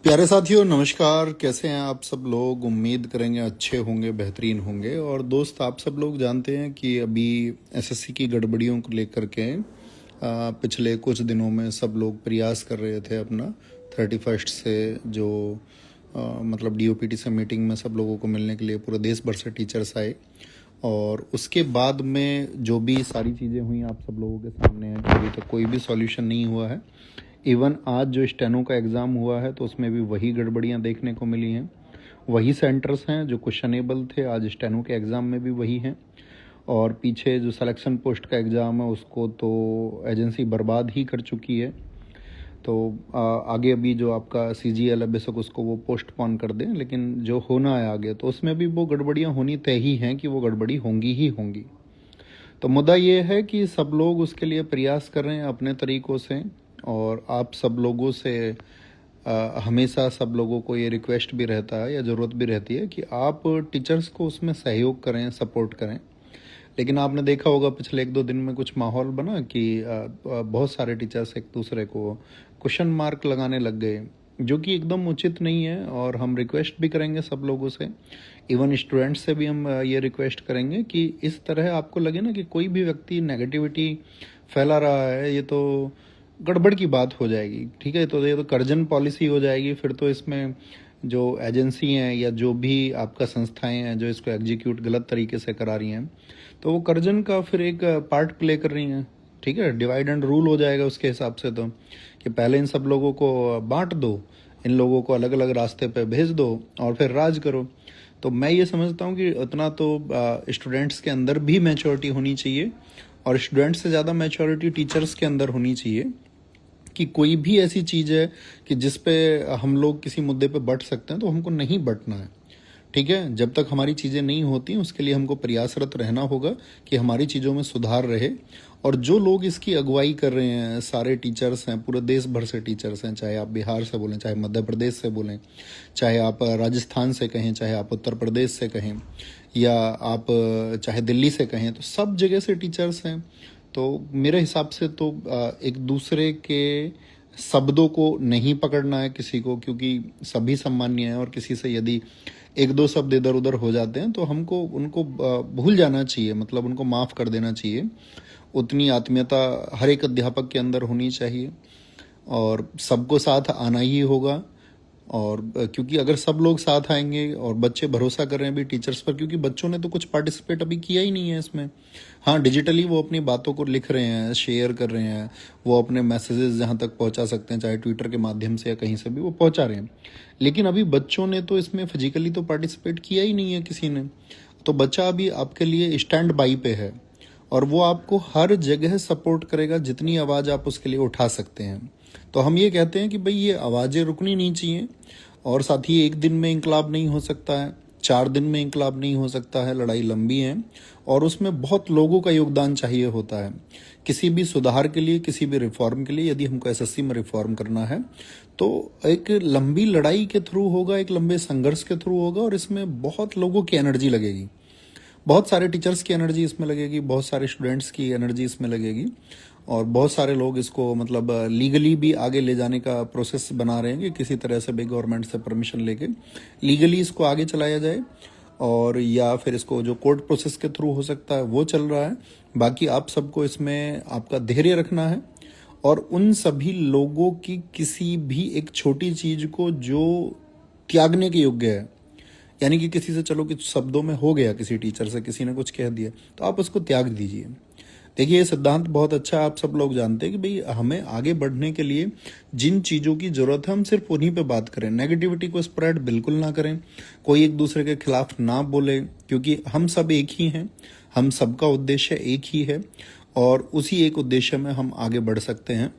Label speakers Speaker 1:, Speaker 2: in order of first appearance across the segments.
Speaker 1: प्यारे साथियों नमस्कार। कैसे हैं आप सब लोग? उम्मीद करेंगे अच्छे होंगे, बेहतरीन होंगे। और दोस्त, आप सब लोग जानते हैं कि अभी एसएससी की गड़बड़ियों को लेकर के पिछले कुछ दिनों में सब लोग प्रयास कर रहे थे अपना 31 से जो मतलब डीओपीटी से मीटिंग में सब लोगों को मिलने के लिए पूरे देश भर से टीचर्स आए। और उसके बाद में जो भी सारी चीज़ें हुई आप सब लोगों के सामने है कि अभी तक कोई भी सॉल्यूशन नहीं हुआ है। इवन आज जो स्टेनो का एग्ज़ाम हुआ है तो उसमें भी वही गड़बड़ियाँ देखने को मिली हैं। वही सेंटर्स हैं जो क्वेश्चनेबल थे, आज स्टेनो के एग्ज़ाम में भी वही हैं। और पीछे जो सिलेक्शन पोस्ट का एग्ज़ाम है उसको तो एजेंसी बर्बाद ही कर चुकी है। तो आगे अभी जो आपका CGL है बेशक उसको वो पोस्टपोन कर दें, लेकिन जो होना है आगे तो उसमें भी वो गड़बड़ियाँ होनी तय ही हैं कि वो गड़बड़ी होंगी ही होंगी। तो मुद्दा ये है कि सब लोग उसके लिए प्रयास कर रहे हैं अपने तरीक़ों से। और आप सब लोगों से हमेशा सब लोगों को ये रिक्वेस्ट भी रहता है या ज़रूरत भी रहती है कि आप टीचर्स को उसमें सहयोग करें, सपोर्ट करें। लेकिन आपने देखा होगा पिछले 1-2 दिन में कुछ माहौल बना कि बहुत सारे टीचर्स एक दूसरे को क्वेश्चन मार्क लगाने लग गए, जो कि एकदम उचित नहीं है। और हम रिक्वेस्ट भी करेंगे सब लोगों से, इवन स्टूडेंट्स से भी हम ये रिक्वेस्ट करेंगे कि इस तरह आपको लगे ना कि कोई भी व्यक्ति नेगेटिविटी फैला रहा है, ये तो गड़बड़ की बात हो जाएगी। ठीक है, तो ये तो कर्जन पॉलिसी हो जाएगी। फिर तो इसमें जो एजेंसी हैं या जो भी आपका संस्थाएं हैं जो इसको एग्जीक्यूट गलत तरीके से करा रही हैं, तो वो कर्जन का फिर एक पार्ट प्ले कर रही हैं। ठीक है, डिवाइड एंड रूल हो जाएगा उसके हिसाब से। तो कि पहले इन सब लोगों को बांट दो, इन लोगों को अलग अलग रास्ते पे भेज दो और फिर राज करो। तो मैं ये समझता हूँ कि उतना तो स्टूडेंट्स के अंदर भी मैच्योरिटी होनी चाहिए, और स्टूडेंट्स से ज़्यादा मैच्योरिटी टीचर्स के अंदर होनी चाहिए कि कोई भी ऐसी चीज़ है कि जिस पे हम लोग किसी मुद्दे पे बट सकते हैं तो हमको नहीं बटना है। ठीक है, जब तक हमारी चीज़ें नहीं होती उसके लिए हमको प्रयासरत रहना होगा कि हमारी चीज़ों में सुधार रहे। और जो लोग इसकी अगुवाई कर रहे हैं, सारे टीचर्स हैं, पूरे देश भर से टीचर्स हैं, चाहे आप बिहार से बोलें, चाहे मध्य प्रदेश से बोलें, चाहे आप राजस्थान से कहें, चाहे आप उत्तर प्रदेश से कहें, या आप चाहे दिल्ली से कहें, तो सब जगह से टीचर्स हैं। तो मेरे हिसाब से तो एक दूसरे के शब्दों को नहीं पकड़ना है किसी को, क्योंकि सभी सम्मान्य हैं। और किसी से यदि 1-2 शब्द इधर उधर हो जाते हैं तो हमको उनको भूल जाना चाहिए, मतलब उनको माफ़ कर देना चाहिए। उतनी आत्मीयता हर एक अध्यापक के अंदर होनी चाहिए और सबको साथ आना ही होगा। और क्योंकि अगर सब लोग साथ आएंगे और बच्चे भरोसा कर रहे हैं भी टीचर्स पर, क्योंकि बच्चों ने तो कुछ पार्टिसिपेट अभी किया ही नहीं है इसमें। हाँ, डिजिटली वो अपनी बातों को लिख रहे हैं, शेयर कर रहे हैं, वो अपने मैसेजेस जहाँ तक पहुँचा सकते हैं, चाहे ट्विटर के माध्यम से या कहीं से भी वो पहुँचा रहे हैं। लेकिन अभी बच्चों ने तो इसमें फिजिकली तो पार्टिसिपेट किया ही नहीं है किसी ने। तो बच्चा अभी आपके लिए स्टैंड बाई पे है और वो आपको हर जगह सपोर्ट करेगा जितनी आवाज़ आप उसके लिए उठा सकते हैं। तो हम ये कहते हैं कि भाई ये आवाज़ें रुकनी नहीं चाहिए। और साथ ही एक दिन में इंकलाब नहीं हो सकता है, 4 दिन में इंकलाब नहीं हो सकता है, लड़ाई लंबी है और उसमें बहुत लोगों का योगदान चाहिए होता है। किसी भी सुधार के लिए, किसी भी रिफॉर्म के लिए, यदि हमको एसएससी में रिफॉर्म करना है तो एक लंबी लड़ाई के थ्रू होगा, एक लंबे संघर्ष के थ्रू होगा। और इसमें बहुत लोगों की एनर्जी लगेगी, बहुत सारे टीचर्स की एनर्जी इसमें लगेगी, बहुत सारे स्टूडेंट्स की एनर्जी इसमें लगेगी। और बहुत सारे लोग इसको मतलब लीगली भी आगे ले जाने का प्रोसेस बना रहे हैं कि किसी तरह से भी गवर्नमेंट से परमिशन लेके लीगली इसको आगे चलाया जाए, और या फिर इसको जो कोर्ट प्रोसेस के थ्रू हो सकता है वो चल रहा है। बाकी आप सबको इसमें आपका धैर्य रखना है और उन सभी लोगों की किसी भी एक छोटी चीज को जो त्यागने के योग्य है, यानी कि किसी से चलो कि शब्दों में हो गया, किसी टीचर से किसी ने कुछ कह दिया तो आप उसको त्याग दीजिए। देखिए, ये सिद्धांत बहुत अच्छा है, आप सब लोग जानते हैं कि भाई हमें आगे बढ़ने के लिए जिन चीज़ों की ज़रूरत है हम सिर्फ उन्हीं पे बात करें। नेगेटिविटी को स्प्रेड बिल्कुल ना करें, कोई एक दूसरे के खिलाफ ना बोले, क्योंकि हम सब एक ही हैं, हम सबका उद्देश्य एक ही है और उसी एक उद्देश्य में हम आगे बढ़ सकते हैं।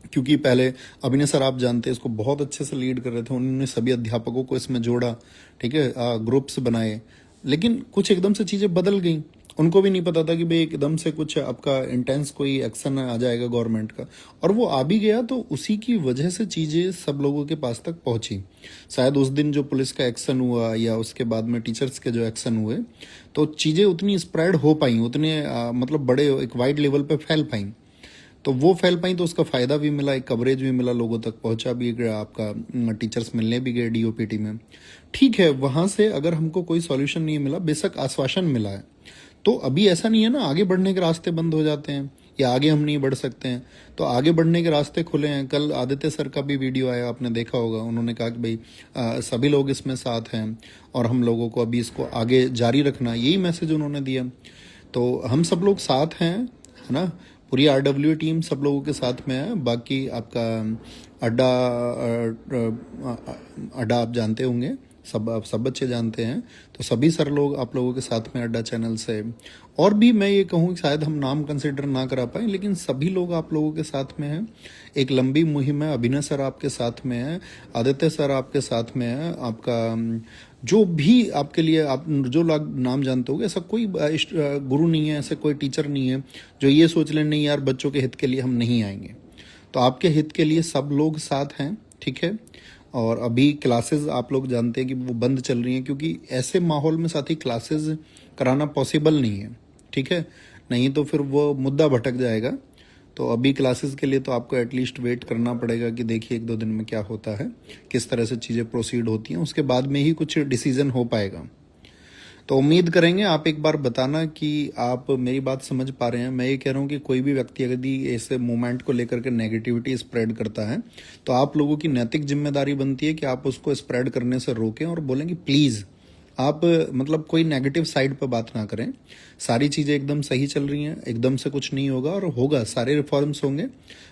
Speaker 1: क्योंकि पहले अभिनय सर आप जानते हैं इसको बहुत अच्छे से लीड कर रहे थे, उन्होंने सभी अध्यापकों को इसमें जोड़ा, ठीक है, ग्रुप्स बनाए। लेकिन कुछ एकदम से चीज़ें बदल गई, उनको भी नहीं पता था कि भाई एकदम से कुछ आपका इंटेंस कोई एक्शन आ जाएगा गवर्नमेंट का, और वो आ भी गया। तो उसी की वजह से चीज़ें सब लोगों के पास तक पहुंची। शायद उस दिन जो पुलिस का एक्शन हुआ या उसके बाद में टीचर्स के जो एक्शन हुए, तो चीज़ें उतनी स्प्रेड हो पाई, उतने मतलब बड़े एक वाइड लेवल पे फैल पाई। तो वो फैल पाई तो उसका फ़ायदा भी मिला, एक कवरेज भी मिला, लोगों तक पहुंचा भी गया, आपका टीचर्स मिलने भी गए डीओपीटी में। ठीक है, वहाँ से अगर हमको कोई सॉल्यूशन नहीं मिला, बेशक आश्वासन मिला है, तो अभी ऐसा नहीं है ना आगे बढ़ने के रास्ते बंद हो जाते हैं या आगे हम नहीं बढ़ सकते हैं। तो आगे बढ़ने के रास्ते खुले हैं। कल आदित्य सर का भी वीडियो आया, आपने देखा होगा, उन्होंने कहा कि भाई सभी लोग इसमें साथ हैं और हम लोगों को अभी इसको आगे जारी रखना, यही मैसेज उन्होंने दिया। तो हम सब लोग साथ हैं, है ना। पूरी आरडब्ल्यू टीम सब लोगों के साथ में है। बाकी आपका अड्डा अड्डा आप जानते होंगे, सब बच्चे जानते हैं। तो सभी सर लोग आप लोगों के साथ में अड्डा चैनल से, और भी मैं ये कहूँ कि शायद हम नाम कंसिडर ना करा पाए, लेकिन सभी लोग आप लोगों के साथ में हैं। एक लंबी मुहिम है। अभिनय सर आपके साथ में है, आदित्य सर आपके साथ में है, आपका जो भी आपके लिए आप जो लोग नाम जानते होगे, ऐसा कोई गुरु नहीं है, ऐसा कोई टीचर नहीं है जो ये सोच लें नहीं यार बच्चों के हित के लिए हम नहीं आएंगे। तो आपके हित के लिए सब लोग साथ हैं, ठीक है। और अभी क्लासेस आप लोग जानते हैं कि वो बंद चल रही हैं, क्योंकि ऐसे माहौल में साथी क्लासेस कराना पॉसिबल नहीं है, ठीक है। नहीं तो फिर वो मुद्दा भटक जाएगा। तो अभी क्लासेस के लिए तो आपको एटलीस्ट वेट करना पड़ेगा कि देखिए 1-2 दिन में क्या होता है, किस तरह से चीज़ें प्रोसीड होती हैं, उसके बाद में ही कुछ डिसीजन हो पाएगा। तो उम्मीद करेंगे आप एक बार बताना कि आप मेरी बात समझ पा रहे हैं। मैं ये कह रहा हूँ कि कोई भी व्यक्ति यदि ऐसे मूवमेंट को लेकर के नेगेटिविटी स्प्रेड करता है, तो आप लोगों की नैतिक जिम्मेदारी बनती है कि आप उसको स्प्रेड करने से रोकें और बोलें कि प्लीज़ आप मतलब कोई नेगेटिव साइड पर बात ना करें। सारी चीज़ें एकदम सही चल रही हैं, एकदम से कुछ नहीं होगा और होगा, सारे रिफॉर्म्स होंगे।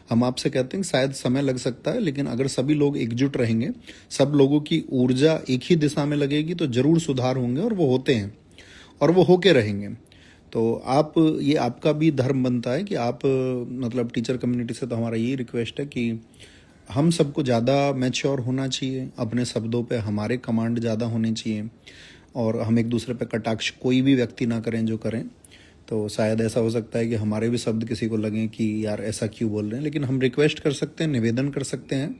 Speaker 1: हम आपसे कहते हैं शायद समय लग सकता है, लेकिन अगर सभी लोग एकजुट रहेंगे, सब लोगों की ऊर्जा एक ही दिशा में लगेगी, तो जरूर सुधार होंगे और वो होते हैं और वो होके रहेंगे। तो आप, ये आपका भी धर्म बनता है कि आप मतलब टीचर कम्युनिटी से तो हमारा यही रिक्वेस्ट है कि हम सबको ज़्यादा मैच्योर होना चाहिए, अपने शब्दों पे हमारे कमांड ज़्यादा होने चाहिए और हम एक दूसरे पे कटाक्ष कोई भी व्यक्ति ना करें जो करें। तो शायद ऐसा हो सकता है कि हमारे भी शब्द किसी को लगें कि यार ऐसा क्यों बोल रहे हैं, लेकिन हम रिक्वेस्ट कर सकते हैं, निवेदन कर सकते हैं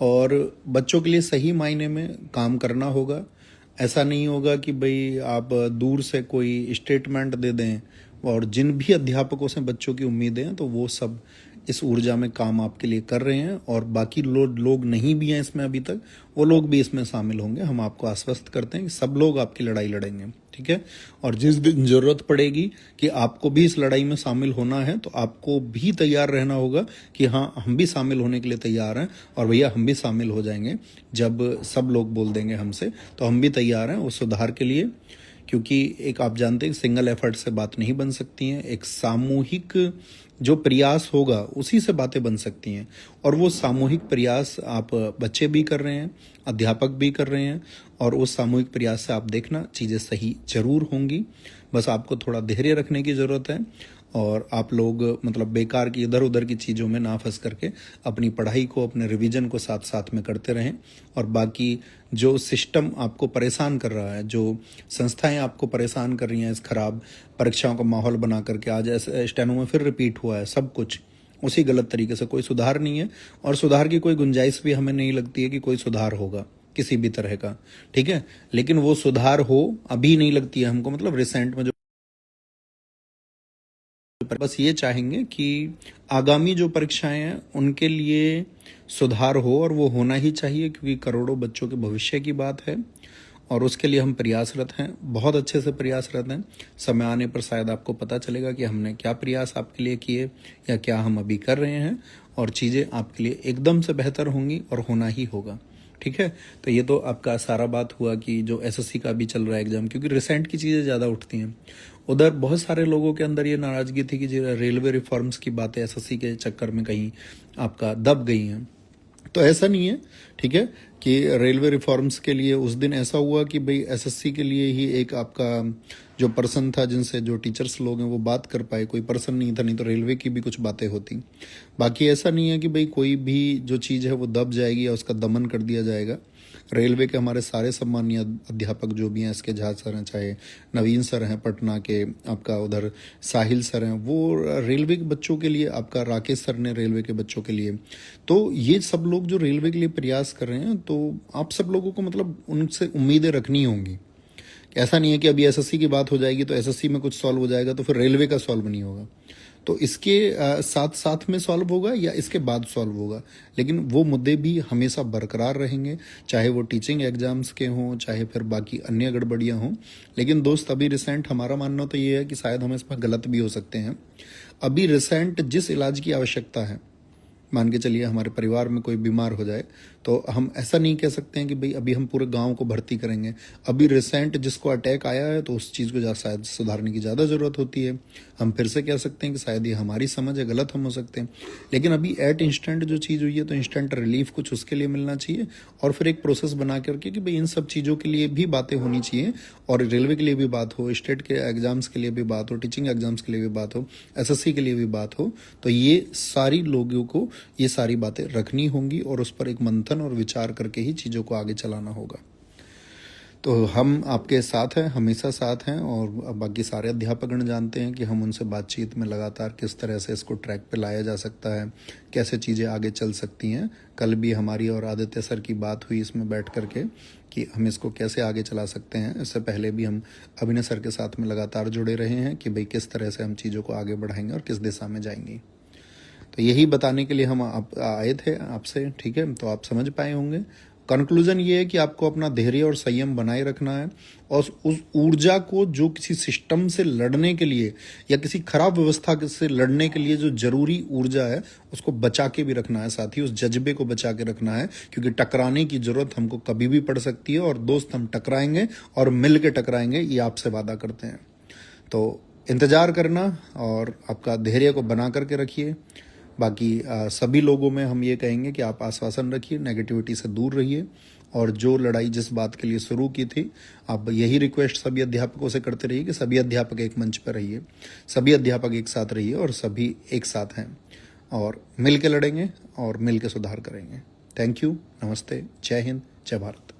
Speaker 1: और बच्चों के लिए सही मायने में काम करना होगा। ऐसा नहीं होगा कि भाई आप दूर से कोई स्टेटमेंट दे दें, और जिन भी अध्यापकों से बच्चों की उम्मीदें हैं तो वो सब इस ऊर्जा में काम आपके लिए कर रहे हैं, और बाकी लोग नहीं भी हैं इसमें अभी तक, वो लोग भी इसमें शामिल होंगे। हम आपको आश्वस्त करते हैं कि सब लोग आपकी लड़ाई लड़ेंगे, ठीक है। और जिस दिन जरूरत पड़ेगी कि आपको भी इस लड़ाई में शामिल होना है, तो आपको भी तैयार रहना होगा कि हाँ हम भी शामिल होने के लिए तैयार हैं, और भैया हम भी शामिल हो जाएंगे जब सब लोग बोल देंगे हमसे, तो हम भी तैयार हैं उस सुधार के लिए। क्योंकि एक आप जानते हैं सिंगल एफर्ट से बात नहीं बन सकती हैं, एक सामूहिक जो प्रयास होगा उसी से बातें बन सकती हैं, और वो सामूहिक प्रयास आप बच्चे भी कर रहे हैं, अध्यापक भी कर रहे हैं, और उस सामूहिक प्रयास से आप देखना चीज़ें सही जरूर होंगी। बस आपको थोड़ा धैर्य रखने की ज़रूरत है, और आप लोग मतलब बेकार की इधर उधर की चीज़ों में ना फंस करके अपनी पढ़ाई को, अपने रिवीजन को साथ साथ में करते रहें। और बाकी जो सिस्टम आपको परेशान कर रहा है, जो संस्थाएं आपको परेशान कर रही हैं इस खराब परीक्षाओं का माहौल बना करके, आज ऐसे स्टेनो में फिर रिपीट हुआ है सब कुछ उसी गलत तरीके से, कोई सुधार नहीं है और सुधार की कोई गुंजाइश भी हमें नहीं लगती है कि कोई सुधार होगा किसी भी तरह का, ठीक है। लेकिन वो सुधार हो अभी नहीं लगती है हमको, मतलब रिसेंट में जो, बस ये चाहेंगे कि आगामी जो परीक्षाएं हैं उनके लिए सुधार हो, और वो होना ही चाहिए क्योंकि करोड़ों बच्चों के भविष्य की बात है, और उसके लिए हम प्रयासरत हैं, बहुत अच्छे से प्रयासरत हैं। समय आने पर शायद आपको पता चलेगा कि हमने क्या प्रयास आपके लिए किए या क्या हम अभी कर रहे हैं, और चीज़ें आपके लिए एकदम से बेहतर होंगी और होना ही होगा, ठीक है। तो ये तो आपका सारा बात हुआ कि जो एसएससी का भी चल रहा है एग्जाम, क्योंकि रिसेंट की चीज़ें ज़्यादा उठती हैं। उधर बहुत सारे लोगों के अंदर ये नाराज़गी थी कि जो रेलवे रिफॉर्म्स की बातें एसएससी के चक्कर में कहीं आपका दब गई हैं। तो ऐसा नहीं है, ठीक है, कि रेलवे रिफॉर्म्स के लिए उस दिन ऐसा हुआ कि भाई एसएससी के लिए ही एक आपका जो पर्सन था, जिनसे जो टीचर्स लोग हैं वो बात कर पाए, कोई पर्सन नहीं था, नहीं तो रेलवे की भी कुछ बातें होती। बाकी ऐसा नहीं है कि भाई कोई भी जो चीज़ है वो दब जाएगी या उसका दमन कर दिया जाएगा। रेलवे के हमारे सारे सम्मानीय अध्यापक जो भी हैं, एस के झा सर हैं, चाहे नवीन सर हैं पटना के, आपका उधर साहिल सर हैं, वो रेलवे के बच्चों के लिए, आपका राकेश सर ने रेलवे के बच्चों के लिए, तो ये सब लोग जो रेलवे के लिए प्रयास कर रहे हैं, तो आप सब लोगों को मतलब उनसे उम्मीदें रखनी होंगी। ऐसा नहीं है कि अभी एसएससी की बात हो जाएगी तो एसएससी में कुछ सॉल्व हो जाएगा तो फिर रेलवे का सॉल्व नहीं होगा। तो इसके साथ साथ में सॉल्व होगा या इसके बाद सॉल्व होगा, लेकिन वो मुद्दे भी हमेशा बरकरार रहेंगे, चाहे वो टीचिंग एग्जाम्स के हों, चाहे फिर बाकी अन्य गड़बड़ियां हों। लेकिन दोस्त अभी रिसेंट हमारा मानना तो ये है कि शायद हम इसमें गलत भी हो सकते हैं। अभी रिसेंट जिस इलाज की आवश्यकता है, मान के चलिए हमारे परिवार में कोई बीमार हो जाए, तो हम ऐसा नहीं कह सकते हैं कि भाई अभी हम पूरे गांव को भर्ती करेंगे। अभी रिसेंट जिसको अटैक आया है तो उस चीज़ को शायद सुधारने की ज़्यादा ज़रूरत होती है। हम फिर से कह सकते हैं कि शायद ये हमारी समझ है, गलत हम हो सकते हैं। लेकिन अभी एट इंस्टेंट जो चीज़ हुई है तो इंस्टेंट रिलीफ कुछ उसके लिए मिलना चाहिए, और फिर एक प्रोसेस बना करके कि भाई इन सब चीज़ों के लिए भी बातें होनी चाहिए, और रेलवे के लिए भी बात हो, स्टेट के एग्जाम्स के लिए भी बात हो, टीचिंग एग्जाम्स के लिए भी बात हो, एसएससी के लिए भी बात हो। तो ये सारी लोगों को ये सारी बातें रखनी होंगी और उस पर एक मंथन और विचार करके ही चीज़ों को आगे चलाना होगा। तो हम आपके साथ हैं, हमेशा साथ हैं, और बाकी सारे अध्यापकगण जानते हैं कि हम उनसे बातचीत में लगातार किस तरह से इसको ट्रैक पे लाया जा सकता है, कैसे चीज़ें आगे चल सकती हैं। कल भी हमारी और आदित्य सर की बात हुई इसमें बैठ करके कि हम इसको कैसे आगे चला सकते हैं। इससे पहले भी हम अभिनय सर के साथ में लगातार जुड़े रहे हैं कि भाई किस तरह से हम चीज़ों को आगे बढ़ाएंगे और किस दिशा में जाएंगे। तो यही बताने के लिए हम आए थे आपसे, ठीक है। तो आप समझ पाए होंगे। कंक्लूजन ये है कि आपको अपना धैर्य और संयम बनाए रखना है, और उस ऊर्जा को जो किसी सिस्टम से लड़ने के लिए या किसी खराब व्यवस्था से लड़ने के लिए जो जरूरी ऊर्जा है उसको बचा के भी रखना है, साथ ही उस जज्बे को बचा के रखना है, क्योंकि टकराने की जरूरत हमको कभी भी पड़ सकती है। और दोस्त, हम टकराएंगे और मिल के टकराएंगे, ये आपसे वादा करते हैं। तो इंतजार करना और आपका धैर्य को बना करके रखिए। बाकी सभी लोगों में हम ये कहेंगे कि आप आश्वासन रखिए, नेगेटिविटी से दूर रहिए, और जो लड़ाई जिस बात के लिए शुरू की थी, आप यही रिक्वेस्ट सभी अध्यापकों से करते रहिए कि सभी अध्यापक एक मंच पर रहिए, सभी अध्यापक एक साथ रहिए, और सभी एक साथ हैं और मिल के लड़ेंगे और मिल के सुधार करेंगे। थैंक यू, नमस्ते, जय हिंद, जय भारत।